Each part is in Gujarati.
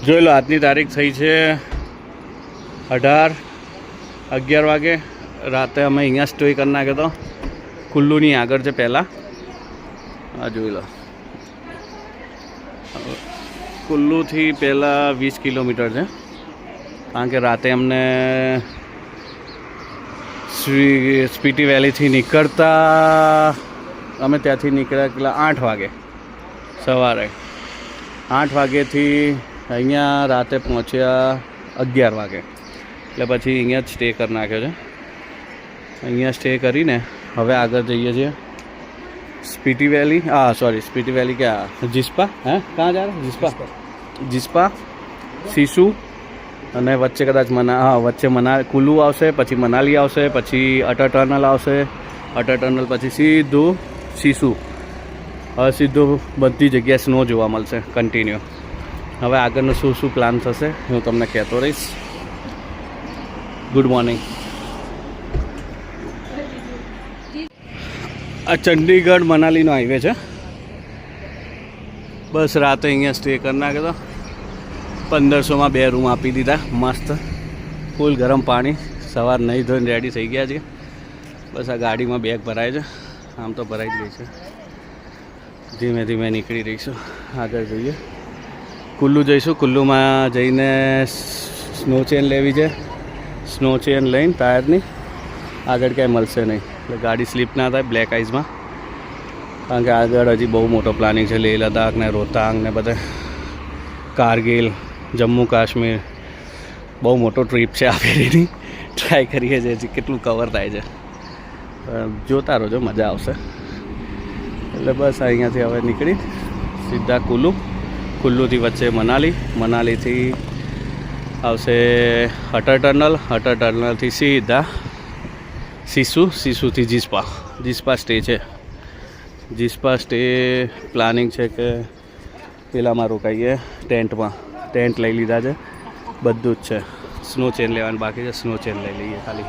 જોઈ લો, આજની તારીખ થઈ છે 11 વાગે. રાતે અમે અહીંયા સ્ટે કરી નાખ્યો હતો, કુલ્લુની આગળ છે પહેલાં. આ જોઈ લો, કુલ્લુથી પહેલાં 20 કિલોમીટર છે, કારણ કે રાતે અમને સ્પીટી વેલીથી નીકળતા અમે ત્યાંથી નીકળ્યા કેટલા 8 વાગે, સવારે 8 વાગ્યેથી અહીંયા રાતે પહોંચ્યા 11 વાગે. એટલે પછી અહીંયા જ સ્ટે કરી નાખ્યો છે. અહીંયા સ્ટે કરીને હવે આગળ જઈએ છીએ સ્પીટી વેલી. સ્પીટી વેલી ક્યાં? જિસ્પા. કहाँ जा रहे? જિસ્પા, સિસુ, અને વચ્ચે કદાચ વચ્ચે કુલ્લુ આવશે, પછી મનાલી આવશે, પછી અટલ ટનલ આવશે, અટલ ટનલ પછી સીધું સિસુ. હવે સીધું બધી જગ્યાએ સ્નો જોવા મળશે કન્ટિન્યુ. હવે આગળનું શું પ્લાન થશે હું તમને કહેતો રહીશ. Good morning. આ ચંડીગઢ મનાલીનો હાઈવે છે. બસ રાતે અહીંયા સ્ટે કરી નાખ્યો હતો. 1500માં 2 રૂમ આપી દીધા, મસ્ત ફૂલ ગરમ પાણી. સવાર નહીં ધોઈને રેડી થઈ ગયા છે. બસ આ ગાડીમાં બેગ ભરાય છે, આમ તો ભરાઈ જ ગઈ છે. ધીમે ધીમે નીકળી રહીશું, આગળ જઈએ. કુલ્લુ જઈશું. કુલ્લુમાં જઈને સ્નો ચેન લેવી છે. સ્નો ચેન લઈને ટાયરની આગળ ક્યાંય મળશે નહીં, એટલે ગાડી સ્લીપ ના થાય બ્લેક આઈઝમાં. કારણ કે આગળ હજી બહુ મોટો પ્લાનિંગ છે. લેહ લદ્દાખ ને રોહતાંગ ને બધે, કારગિલ, જમ્મુ કાશ્મીર, બહુ મોટો ટ્રીપ છે આ ફેરીની. ટ્રાય કરીએ છીએ કેટલું કવર થાય છે. જોતા રહો, મજા આવશે. એટલે બસ અહીંયાથી હવે નીકળી સીધા કુલ્લુ. કુલ્લુથી વચ્ચે મનાલી, મનાલીથી આવશે અટલ ટનલ, અટલ ટનલથી સીધા સિસુ, સિસુથી જિસ્પા સ્ટે છે. જિસ્પા સ્ટે પ્લાનિંગ છે કે પેલામાં રોકાઈએ ટેન્ટમાં. ટેન્ટ લઈ લીધા છે, બધું જ છે. સ્નો ચેન લેવાનું બાકી છે, સ્નો ચેન લઈ લઈએ ખાલી.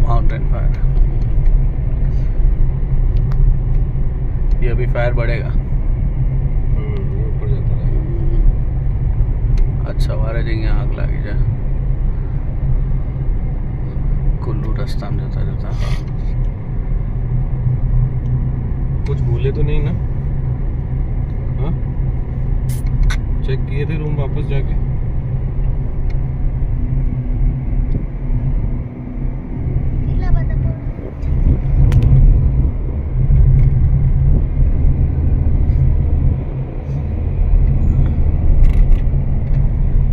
माउंटेन फायर, ये अभी फायर बढ़ेगा. ऊपर जाता रहेगा. अच्छा, सवारे જ અહીંયા આગ લાગી જાય. कुल्लू रास्ता में जाता जाता. कुछ भूले तो नहीं ना? हाँ, चेक किए थे रूम वापस जाके?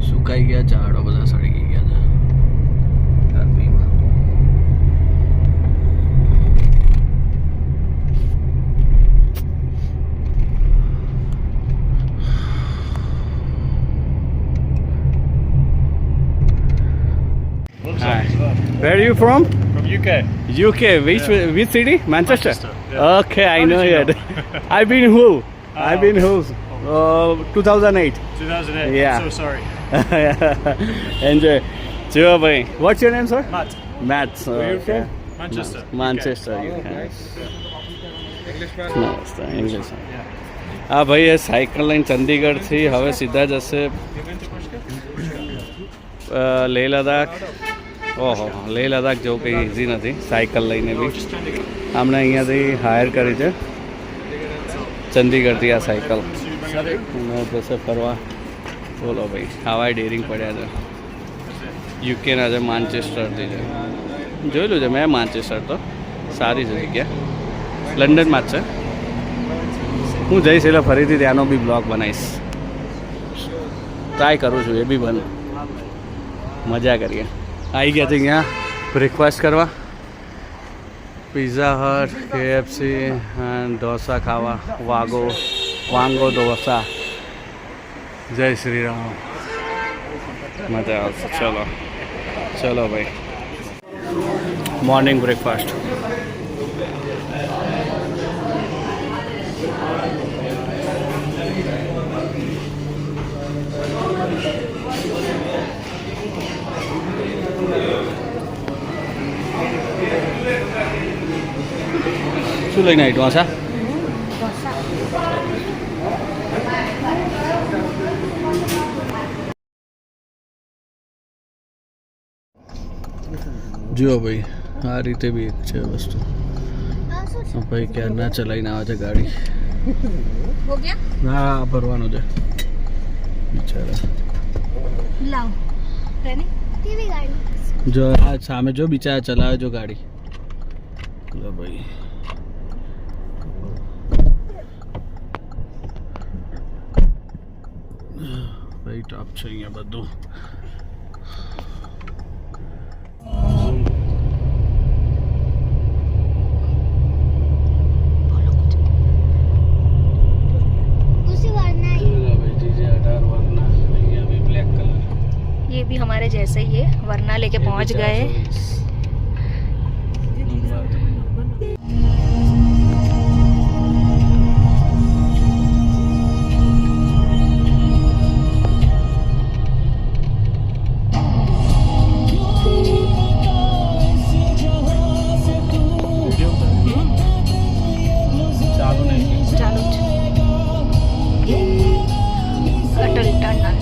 સુકાઈ ગયા ઝાડો બધા, સડી ગયા છે ગરમીમાં. Where are you from? From UK. UK. Which city? Manchester. Yeah. Okay, I know How it. did you know? I've been who? I've been who? 2008. 2008. Yeah. I'm so sorry. Enjoy. Sure, bhai. What's your name, sir? Matt. Matt. Where are you Okay. from? Manchester. Manchester, UK. Englishman. મસ્ત ઇંગ્લિશ. હા ભાઈ, એ સાયકલ લઈને ચંદીગઢથી હવે સીધા જશે લેહ લદ્દાખ. ઓહો, લેહ લદ્દાખ જેવું કંઈ ઇઝી નથી સાયકલ લઈને બી. આમણે અહીંયાથી હાયર કરી છે ચંદીગઢથી આ સાયકલ. જશે ફરવા. બોલો ભાઈ, આવા ડેરિંગ પડ્યા છે. યુકેના છે, માન્ચેસ્ટરથી છે. જોયેલું છે મેં માન્ચેસ્ટર, તો સારી છે જગ્યા. લંડનમાં જ છે. હું જઈશ એટલે ફરીથી ત્યાંનો બી બ્લોગ બનાવીશ. ટ્રાય કરું છું એ બી બને. મજા કરીએ. આવી ગયા છે અહીંયા બ્રેકફાસ્ટ કરવા. પિઝા હટ, KFC અને ઢોસા ખાવા. વાંગો ઢોસા. જય શ્રી રામ. મજા આવશે. ચલો ભાઈ. Morning breakfast. શું લઈને આવી ઢોસા? જુઓ ભાઈ, આ રીતે બી એક છે વસ્તુ. ભાઈ ક્યારના ચલાવીને આવે છે ગાડી. હા, ભરવાનું છે બિચારા. જો આ સામે જો બિચારા ચલાવે જો ગાડી. લો ભાઈ, ભાઈ ટોપ છે અહીંયા બધું. ये भी हमारे जैसे ही है, वरना लेके पहुंच गए. चालू अटल टनल.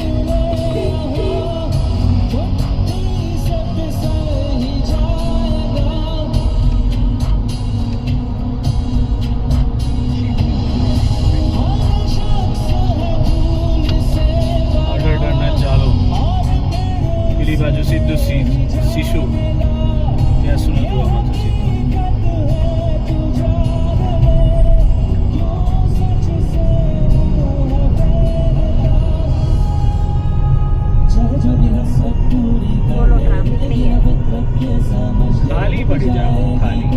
બાજુ સીધું શીશુ ત્યાં સુધી જોવા મળશે સીધું. बोलो ट्रैफिक नहीं है. ખાલી પડી જાવ, ખાલી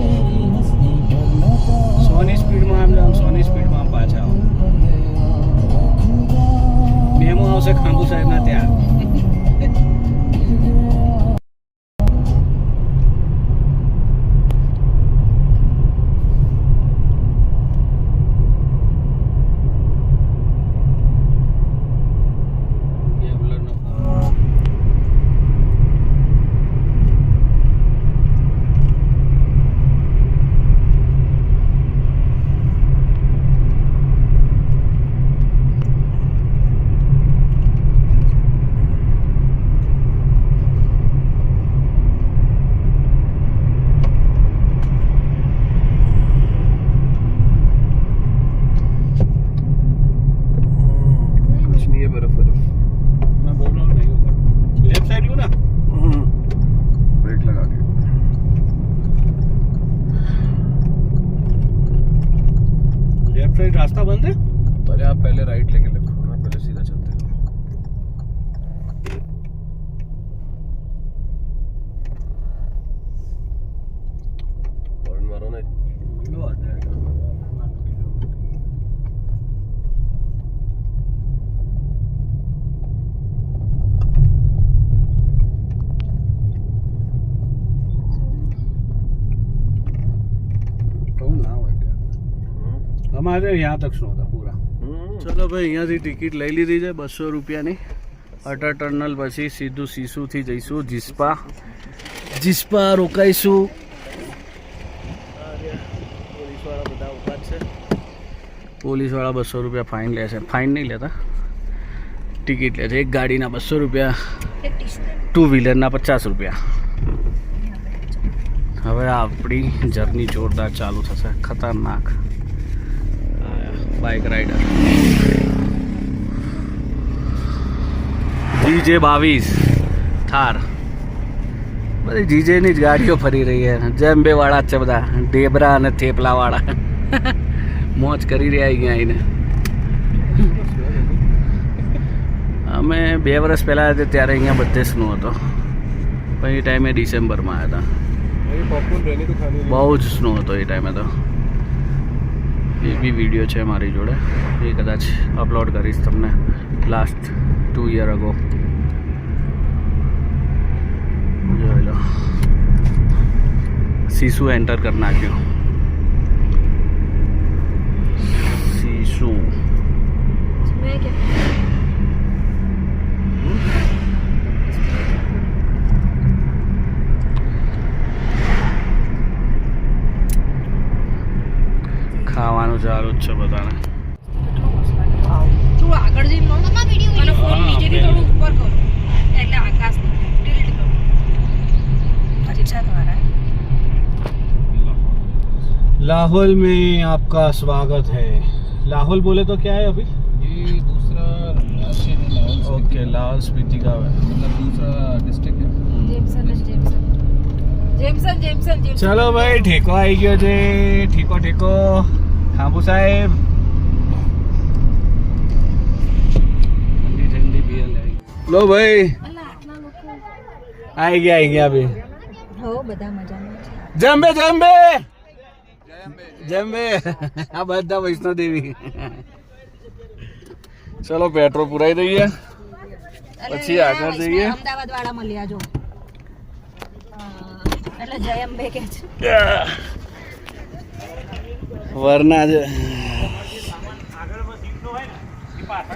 100ની સ્પીડમાં આમ જાવ, 100ની સ્પીડમાં આમ પાછા આવો. મેમો આવશે ખાંભુ સાહેબના ત્યાં. रास्ता बंद है, अरे आप पहले राइट लेके लगो, आप पहले सीधा चलते हो. हॉर्न मारो ना. हमारे यहाँ तक शो था पूरा. चलो भाई, અહીંયાથી ટિકિટ લઈ લીધી છે 200 રૂપિયાની. અટલ ટનલ પછી સીધું શીશુથી જઈશું જીસ્પા. જીસ્પા રોકાઈશું. પોલીસવાળા બધા ઊભા છે. પોલીસવાળા 200 રૂપિયા ફાઇન લે છે. ફાઇન નહીં લેતા, ટિકિટ લે છે. એક ગાડીના 200 રૂપિયા, 2 વ્હીલરના 50 રૂપિયા. હવે આપણી જર્ની જોરદાર ચાલુ થશે, ખતરનાક. Bike rider GJ22 Thar. બધી જીજેની જ ગાડીઓ ફરી રહી છે. જેમ્બે વાળા જ છે બધા, ઢેબરા અને થેપલા વાળા. મોજ કરી રહ્યા અહીંયા આવીને. અમે 2 વર્ષ પહેલાં હતા ત્યારે અહીંયા બધે સ્નો હતો, પણ એ ટાઈમે ડિસેમ્બરમાં આવ્યા હતા. બહુ જ સ્નો હતો એ ટાઈમે તો. એ બી વિડીયો છે મારી જોડે, એ કદાચ અપલોડ કરીશ તમને. લાસ્ટ 2 યર અગો જોઈ લો. શીશુ એન્ટર કરી નાખ્યું. શીશુ ખાવાનું ચાલુ જ છે બધાને. થોડું આગળ જઈને મને ફોન નીચેથી થોડું ઉપર કરો એટલે આકાશ ટિલ્ટ કરો. अच्छा तुम्हारा लाहौल में आपका स्वागत है. लाहौल बोले तो क्या है अभी? ये दूसरा राज्य है लाहौल स्पीति. ओके, लाहौल स्पीति का है. मतलब दूसरा डिस्ट्रिक्ट है. जेमसन चलो भाई, ઠેકો આવી ગયો છે. ઠેકો ખાંભુ સાહેબ. ઠંડી બિયર લઈ લો ભાઈ. આવી ગયા ભાઈ. હો બધા મજામાં છે. જમ્બે આ બધા વૈષ્ણો દેવી. ચલો પેટ્રોલ પુરાઈ દઈએ પછી આગળ જઈએ. અમદાવાદ વાળા મળ્યા જો એટલે જય અંબે કે છે વરના જ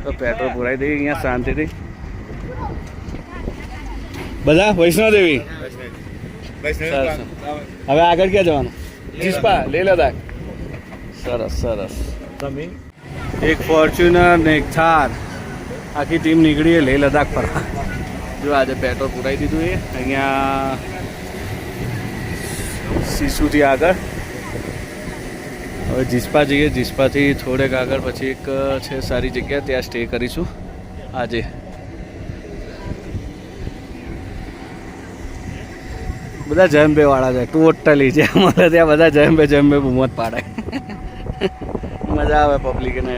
તો પેટ્રોલ પુરાઈ દઈએ અહીંયા શાંતિથી. બધા વૈષ્ણોદેવી. સરસ. હવે આગળ ક્યાં જવાનું? જીસ્પા લેહ લદાખ. સરસ સરસ. એક ફોર્ચ્યુનર ને એક થાર આખી ટીમ નીકળી લેહ લદાખ ફરવા. જો આજે પેટ્રોલ પુરાઈ દીધું એ અહીંયા સિસુથી આગળ. હવે જીસ્પા જઈએ. જીસ્પાથી થોડેક આગળ પછી એક છે સારી જગ્યા, ત્યાં સ્ટે કરીશું આજે. બધા જમ્બે વાળા છે ટોટલી. જે અમારે ત્યાં બધા જમ્બે બૂમત પાડે. મજા આવે પબ્લિકને.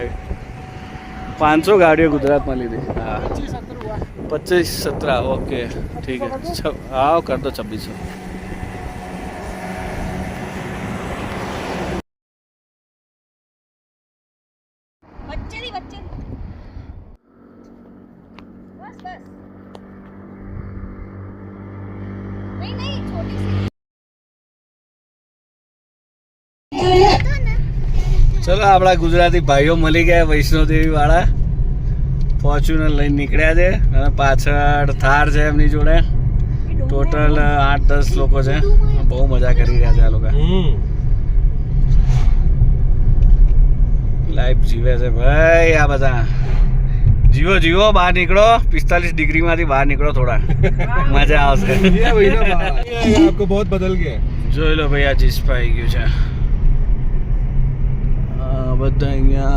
500 ગાડીઓ ગુજરાતમાં લીધી. હા 25-17. ઓકે ઠીક है. हाँ कर दो 2600. વચ્ચે બસ નહીં છોટી સી. ચલો આપણા ગુજરાતી ભાઈઓ મળી ગયા વૈષ્ણોદેવી વાળા. ફોર્ચ્યુનર લઈને નીકળ્યા છે અને પાછળ થાર છે એમની જોડે. ટોટલ 8-10 લોકો છે. બહુ મજા કરી રહ્યા છે આ લોકો. લાઈફ જીવે છે ભાઈ આ બધા. જીવો બહાર નીકળો. 45 ડિગ્રીમાંથી બહાર નીકળો થોડા. મજા આવશે. आपको बहुत बदल गया. જોઈ લો ભાઈ આ જીસ્પા આવી ગયું છે. બધા અહીંયા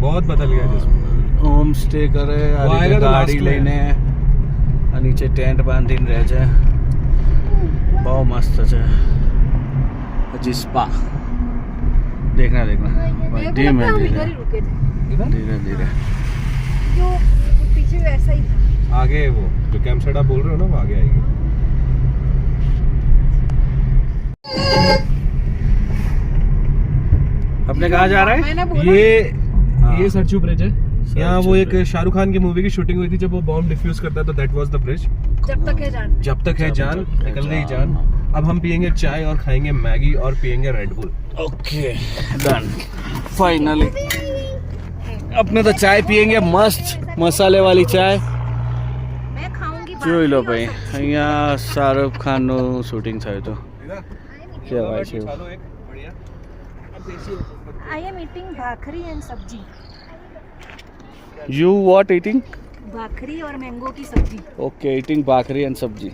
बहुत बदल गया जिसमें. હોમ સ્ટે કરે આ રીતે ગાડી લઈને. આ નીચે ટેન્ટ બાંધીને રહે છે. બહુ મસ્ત છે જીસ્પા. देखना भाई धीमे धीरे धीरे धीरे. जो पीछे वैसा ही था. आगे वो जो कैंप साइड आप बोल रहे हो ना, वो आगे आएगी. अपने कहाँ जा रहे हैं? ये सरचू ब्रिज है. यहाँ वो एक शाहरुख खान की मूवी की शूटिंग हुई थी जब वो बॉम्ब डिफ्यूज करता है, तो दैट वाज द ब्रिज. जब तक है जान निकल गई जान. अब हम पियेंगे चाय और खाएंगे मैगी और पियेंगे red bull. Okay done finally. अपने तो चाय पियेंगे मस्त मसाले वाली चाय. मैं खाऊंगी. જોઈ લો ભાઈ અહીંયા શાહરુખ ખાનનું શૂટિંગ થયું હતું. કહેવાય છે I am eating bhakri and सब्जी. You what eating? भाखरी और मैंगो की सब्जी. Okay, eating bhakri and sabji.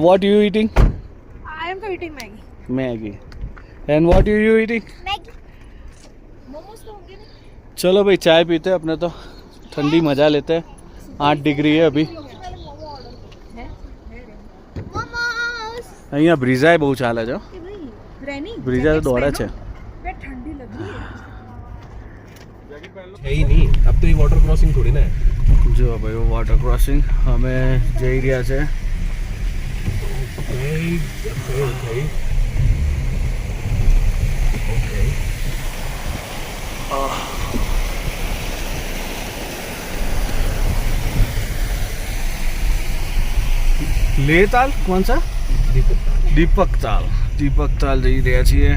What you eating? I am eating Maggi. Maggi. And what you eating? Maggi. Momos तो होंगे ना. चलो भाई चाय पीते हैं. अपने तो ठंडी मज़ा लेते हैं. 8 डिग्री है अभी. અહીંયા બ્રિઝાય બહુ ચાલે છે. બ્રિઝા તો દોડે છે. ठंडी लग रही है. है ही नहीं. अब तो ये वाटर क्रॉसिंग थोड़ी ना है. જો ભાઈ वो वाटर क्रॉसिंग અમે જઈ રહ્યા છે. લેહ તાલ કોણ સા? દીપક તાલ જઈ રહ્યા છીએ.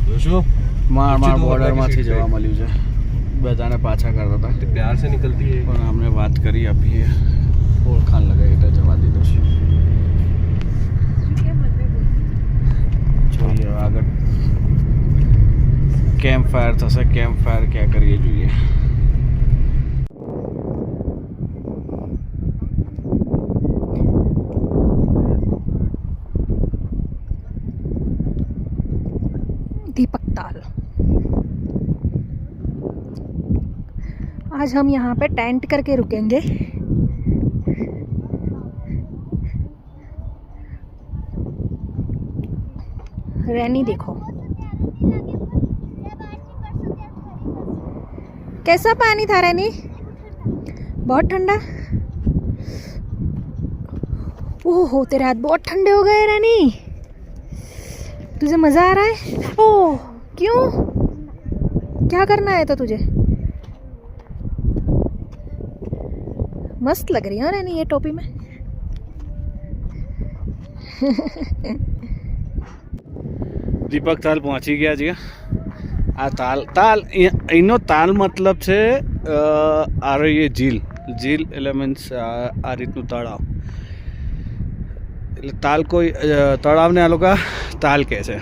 જોશો માર બોર્ડરમાંથી જવા મળ્યું છે. બધાને પાછા કરતા હતા. प्यार से निकलती है. પણ અમને વાત કરી આપીએ ઓળખાણ લગાવી એટલે જવા દીધો છે. જોઈએ આગળ કેમ્પ ફાયર થશે. કેમ્પ ફાયર ક્યાં કરીએ જોઈએ. दीपक ताल. आज हम यहाँ पे टेंट करके रुकेंगे. रैनी देखो कैसा पानी था रैनी. बहुत ठंडा. ओहो तेरे हाथ बहुत ठंडे हो गए रैनी. तुझे मज़ा आ रहा है. ओह क्यों, क्या करना है तो तुझे. मस्त लग रही है रैनी ये टोपी में. દીપક તાલ પહોંચી ગયા છીએ. આ તાલ એનો તાલ મતલબ છે આ એ ઝીલ એટલે મીન્સ આ રીતનું તળાવ. એટલે તાલ કોઈ તળાવને આ લોકો તાલ કહે છે.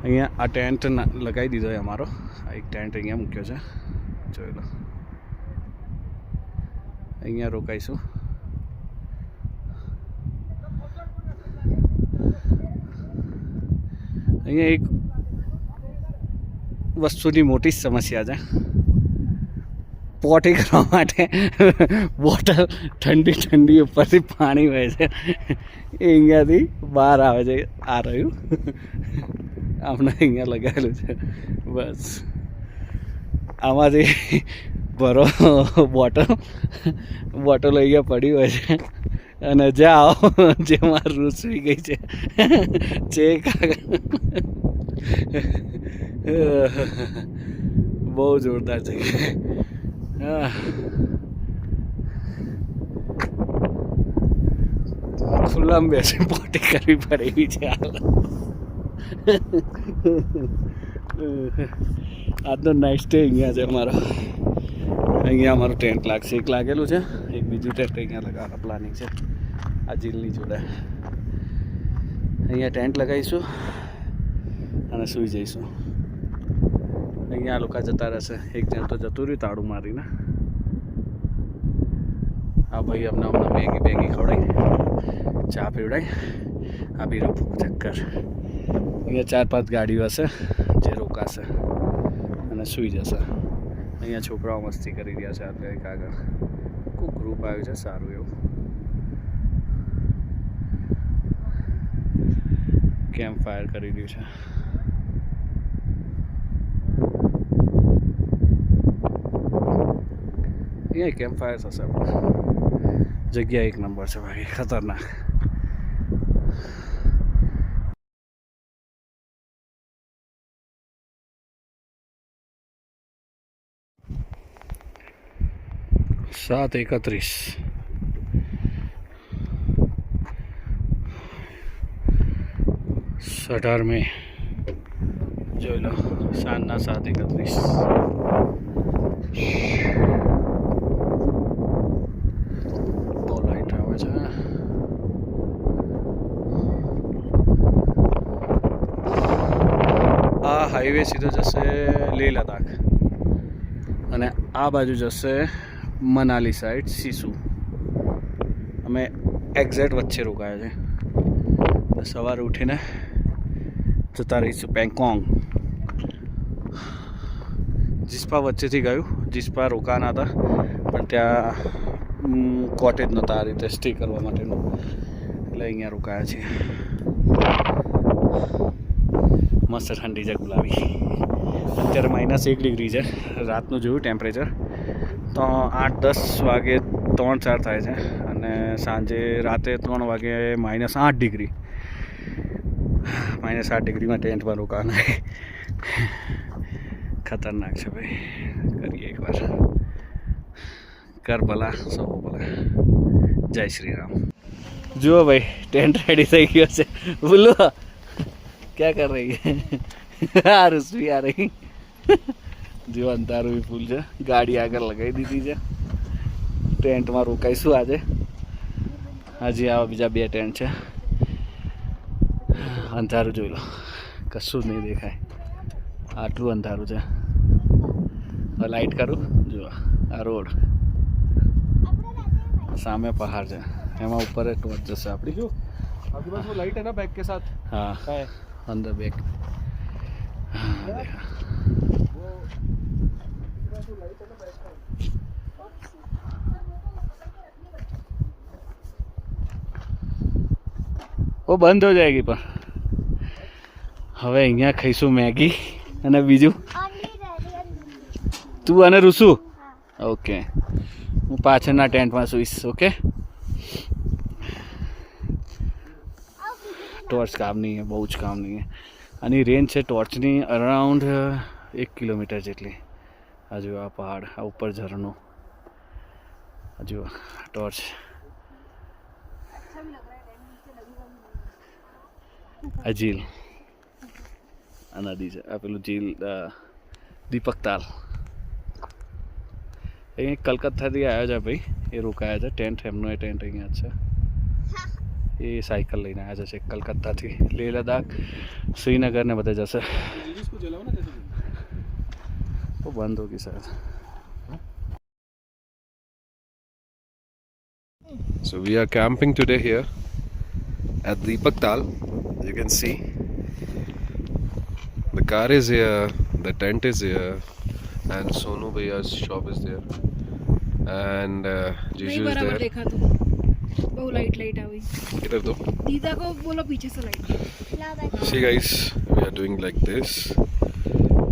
અહીંયા આ ટેન્ટ લગાવી દીધો છે અમારો. આ એક ટેન્ટ અહીંયા મૂક્યો છે, જોઈ લો. અહીંયા રોકાઈશું. અહીંયા એક વસ્તુની મોટી સમસ્યા છે. પોટી કરવા માટે બોટલ ઠંડી ઉપરથી પાણી વહે છે. એ અહીંયાથી બહાર આવે છે. આ રહ્યું આમને અહીંયા લગાવેલું છે. બસ આમાંથી ભરો બોટલ અહીંયા પડી હોય છે. અને જાઓ જે મારું રૂસવી ગઈ છે ચેક. બહુ જોરદાર છે. ખુલ્લામાં બેસી પોટી કરવી પડે એવી છે. આજનો નાઇટ સ્ટે અહીંયા છે અમારો. અહીંયા અમારું ટેન્ટ લાગશે. એક લાગેલું છે, એક બીજું ટેન્ટ અહીંયા લગાવવાનું પ્લાનિંગ છે આ ઝીલની જોડે. અહીંયા ટેન્ટ લગાવીશું અને સૂઈ જઈશું. અહીંયા આ લોકો જતા રહેશે. એક જણ તો જતું રહ્યું તાળું મારીને. આ ભાઈ અમને હમણાં બેગી ખવડાવી, ચા પીવડાવી, આપી રફું ચક્કર. અહીંયા 4-5 ગાડીઓ હશે જે રોકાશે અને સૂઈ જશે. અહીંયા છોકરાઓ મસ્તી કરી રહ્યા છે. આપણે એક આગળ કોઈ ગ્રુપ આવ્યું છે સારું એવું. કેમ્પ ફાયર કરી રહ્યું છે. અહીંયા કેમ્પ ફાયર થશે. જગ્યા એક નંબર છે ભાઈ, ખતરનાક. सात 31 18 में જોઈ લો. સાંજના 7:31. બહુ લાઈટ આવે છે. આ હાઈવે સીધો જશે લેહ લદ્દાખ અને આ બાજુ જશે મનાલી સાઈડ સિસુ. અમે એક્ઝેક્ટ વચ્ચે રોકાયા છે. સવારે ઉઠીને જતા રહીશું પેંગોંગ. જિસ્પા વચ્ચેથી ગયું. જિસ્પા રોકાના હતા પણ ત્યાં કોટેજ નહોતા આ રીતે સ્ટે કરવા માટેનું, એટલે અહીંયા રોકાયા છીએ. મસ્ત ઠંડી છે ગુલાબી. અત્યારે -1 ડિગ્રી છે. રાતનું જોયું ટેમ્પરેચર તો 8-10 વાગે 3-4 થાય છે અને સાંજે રાતે 3 વાગે -8 ડિગ્રી. -8 ડિગ્રીમાં ટેન્ટમાં રોકાના. ખતરનાક છે ભાઈ. કરીએ એકવાર. કર ભલા સૌ ભલા. જય શ્રી રામ. જુઓ ભાઈ ટેન્ટ રેડી થઈ ગયો છે. બોલો ક્યાં કર રહી હે. આ રસવી આ રહી. જો અંધારું ફૂલ છે. ગાડી આગળ લગાવી દીધી છે. ટેન્ટમાં રોકાઈશું આજે. હજી આવા બીજા 2 ટેન્ટ છે. અંધારું જોઈ લો, કશું જ નહીં દેખાય. આટલું અંધારું છે. હવે લાઇટ કરું જુઓ આ રોડ સામે પહાડ છે એમાં ઉપર ટોચ જશે આપણી. जो आपके पास वो लाइट है ना बैग के साथ હા है અંદર બેગ वो બંધ हो जाएगी પણ હવે અહીંયા ખાઈશું મેગી અને બીજું તું અને રૂસુ ઓકે હું પાછળના ટેન્ટમાં સુઈશ. ઓકે टॉर्च काम नहीं है बहुत काम नहीं है आनी रेंज है टॉर्च नहीं अराउंड 1 किलोमीटर जेटली आ जो आ पहाड़ आ ऊपर झरनो आ जो टॉर्च आ झील आ नदी है आ पेलू झील दीपक ताल अँ कलकत्ता थी आया है भाई ये रोकाया है टेंट एमनो टेंट अँ है એ સાયકલ લઈને આવ્યા છે કલકત્તાથી લેહ લદ્દાખ શ્રીનગર ને બધે જશે. इसको जलाओ ना जैसे તો બંધ હોગી શાયદ. So we are camping today here at Deepak Tal. You can see the car is here, the tent is here, and Sonu Bhaiya's shop is there, and Jiju is there. देखा तो बहुत लाइट लाइट आ गई. इधर दो. दीदा को बोलो पीछे से light. See guys, we are doing like this,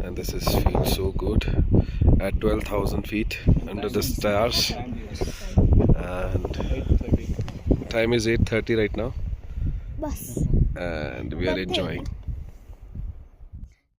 and this is feels so good at 12,000 feet under the stars, and time is 8:30 right now, and we are enjoying.